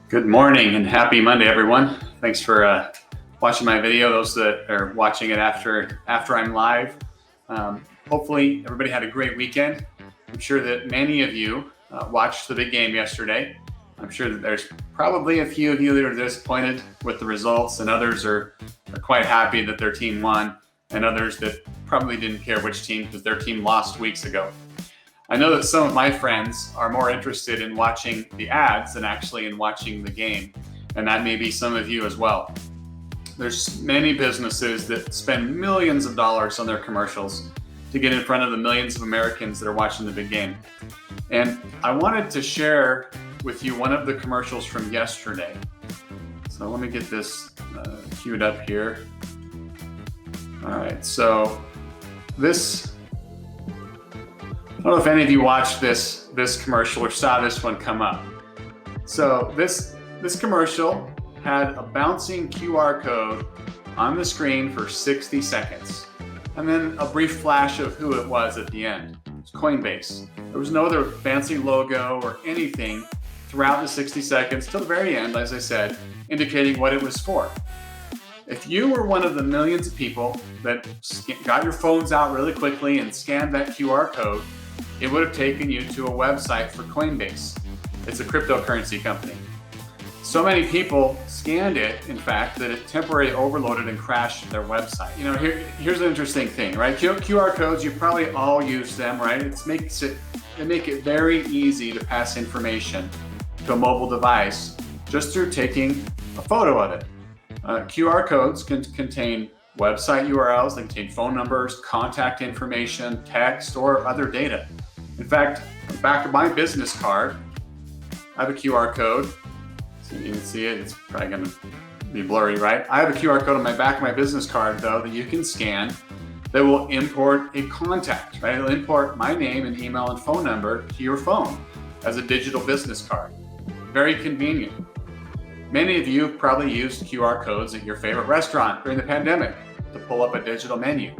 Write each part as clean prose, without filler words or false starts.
Good morning and happy Monday, everyone. Thanks for watching my video. Those that are watching it after I'm live. Hopefully everybody had a great weekend. I'm sure that many of you watched the big game yesterday. I'm sure that there's probably a few of you that are disappointed with the results, and others are quite happy that their team won, and others that probably didn't care which team because their team lost weeks ago. I know that some of my friends are more interested in watching the ads than actually in watching the game, and that may be some of you as well. There's many businesses that spend millions of dollars on their commercials to get in front of the millions of Americans that are watching the big game. And I wanted to share with you one of the commercials from yesterday. So let me get this queued up here. All right, so this, I don't know if any of you watched this commercial or saw this one come up. So this commercial had a bouncing QR code on the screen for 60 seconds. And then a brief flash of who it was at the end. It's Coinbase. There was no other fancy logo or anything throughout the 60 seconds till the very end, as I said, indicating what it was for. If you were one of the millions of people that got your phones out really quickly and scanned that QR code, it would have taken you to a website for Coinbase. It's a cryptocurrency company. So many people scanned it, in fact, that it temporarily overloaded and crashed their website. You know, here's an interesting thing, right? QR codes, you probably all use them, right? They make it very easy to pass information to a mobile device just through taking a photo of it. QR codes can contain website URLs, they contain phone numbers, contact information, text, or other data. In fact, on the back of my business card, I have a QR code. So you can see it, it's probably gonna be blurry, right? I have a QR code on my back of my business card, though, that you can scan that will import a contact, right? It'll import my name and email and phone number to your phone as a digital business card. Very convenient. Many of you probably used QR codes at your favorite restaurant during the pandemic to pull up a digital menu.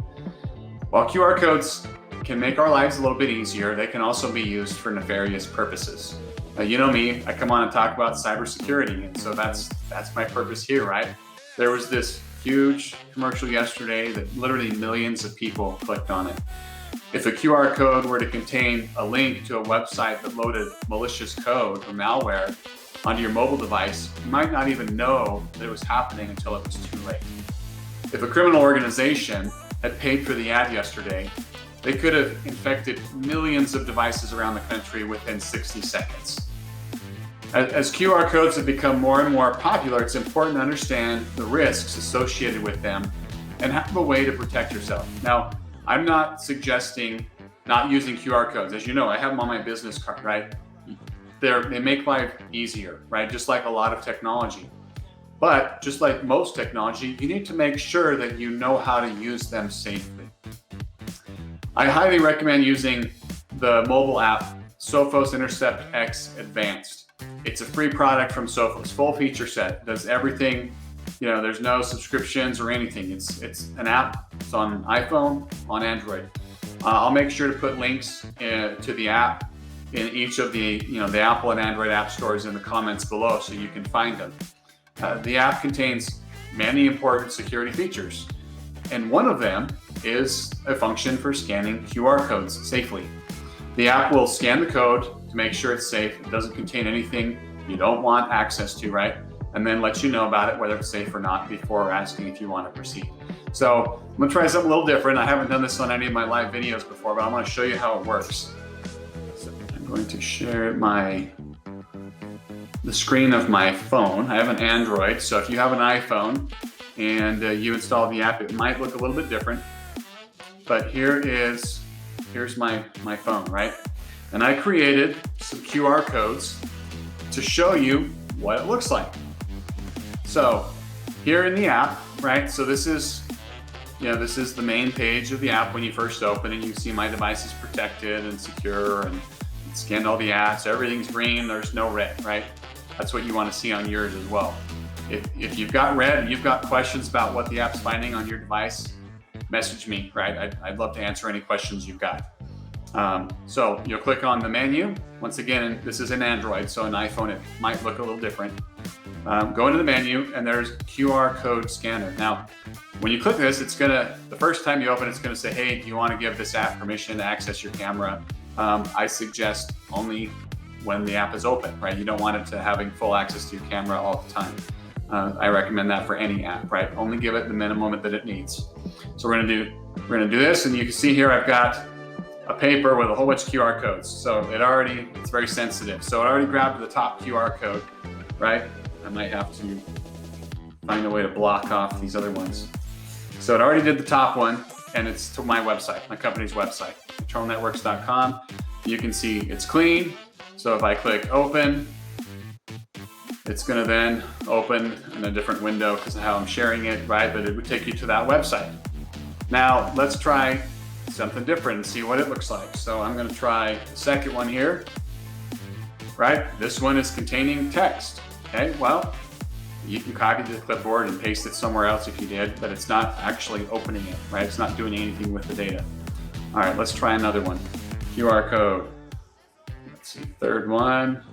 While QR codes can make our lives a little bit easier, they can also be used for nefarious purposes. You know me, I come on and talk about cybersecurity, and so that's my purpose here, right? There was this huge commercial yesterday that literally millions of people clicked on it. If a QR code were to contain a link to a website that loaded malicious code or malware onto your mobile device, you might not even know that it was happening until it was too late. If a criminal organization had paid for the ad yesterday, they could have infected millions of devices around the country within 60 seconds. As QR codes have become more and more popular, it's important to understand the risks associated with them and have a way to protect yourself. Now, I'm not suggesting not using QR codes. As you know, I have them on my business card, right? They make life easier, right? Just like a lot of technology. But just like most technology, you need to make sure that you know how to use them safely. I highly recommend using the mobile app Sophos Intercept X Advanced. It's a free product from Sophos, full feature set, does everything. You know, there's no subscriptions or anything. It's an app. It's on iPhone, on Android. I'll make sure to put links to the app in each of the Apple and Android app stores in the comments below so you can find them. The app contains many important security features, and one of them is a function for scanning QR codes safely. The app will scan the code to make sure it's safe, it doesn't contain anything you don't want access to, right? And then let you know about it, whether it's safe or not, before asking if you want to proceed. So I'm gonna try something a little different. I haven't done this on any of my live videos before, but I'm gonna show you how it works. So I'm going to share the screen of my phone. I have an Android, so if you have an iPhone and you install the app, it might look a little bit different. But here's my phone, right? And I created some QR codes to show you what it looks like. So here in the app, right? So this is the main page of the app when you first open it. You see my device is protected and secure and scanned all the apps. Everything's green, there's no red, right? That's what you want to see on yours as well. If you've got red and you've got questions about what the app's finding on your device, message me, right? I'd love to answer any questions you've got. So you'll click on the menu. Once again, this is an Android, so an iPhone, it might look a little different. go into the menu, and there's QR code scanner. Now, when you click this, the first time you open it's gonna say, hey, do you wanna give this app permission to access your camera? I suggest only when the app is open, right? You don't want it to having full access to your camera all the time. I recommend that for any app, right? Only give it the minimum that it needs. So we're gonna do this, and you can see here I've got a paper with a whole bunch of QR codes. So it's very sensitive. So it already grabbed the top QR code, right? I might have to find a way to block off these other ones. So it already did the top one, and it's to my website, my company's website, controlnetworks.com. You can see it's clean. So if I click open, it's gonna then open in a different window because of how I'm sharing it, right? But it would take you to that website. Now let's try something different and see what it looks like. So I'm gonna try the second one here, right? This one is containing text, okay? Well, you can copy the clipboard and paste it somewhere else if you did, but it's not actually opening it, right? It's not doing anything with the data. All right, let's try another one. QR code. Let's see, third one.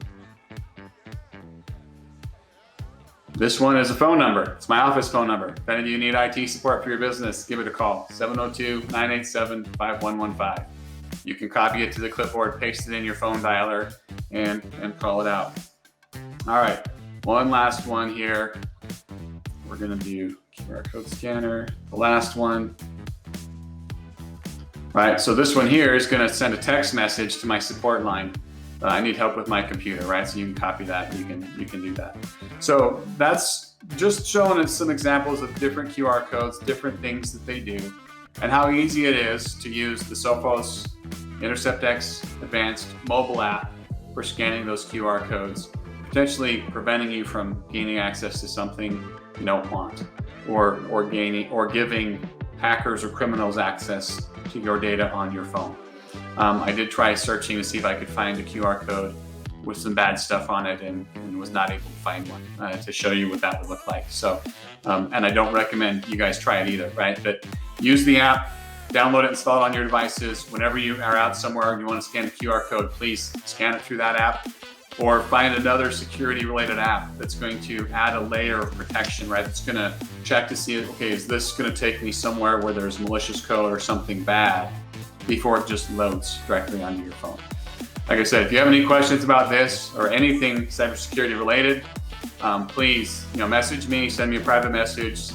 This one is a phone number. It's my office phone number. If any of you need IT support for your business, give it a call, 702-987-5115. You can copy it to the clipboard, paste it in your phone dialer, and call it out. All right, one last one here. We're gonna do QR code scanner, the last one. Right, so this one here is gonna send a text message to my support line. I need help with my computer, right? So you can copy that, you can do that. So that's just showing us some examples of different QR codes, different things that they do, and how easy it is to use the Sophos InterceptX Advanced mobile app for scanning those QR codes, potentially preventing you from gaining access to something you don't want, or giving hackers or criminals access to your data on your phone. I did try searching to see if I could find a QR code with some bad stuff on it, and was not able to find one to show you what that would look like. So, and I don't recommend you guys try it either, right? But use the app, download it, install it on your devices. Whenever you are out somewhere and you want to scan a QR code, please scan it through that app, or find another security related app that's going to add a layer of protection, right? It's going to check to see, okay, is this going to take me somewhere where there's malicious code or something bad, before it just loads directly onto your phone. Like I said, if you have any questions about this or anything cybersecurity related, please message me, send me a private message,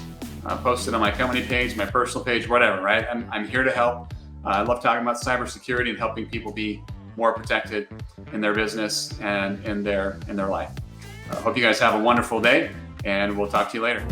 post it on my company page, my personal page, whatever, right? I'm here to help. I love talking about cybersecurity and helping people be more protected in their business and in their life. I hope you guys have a wonderful day, and we'll talk to you later.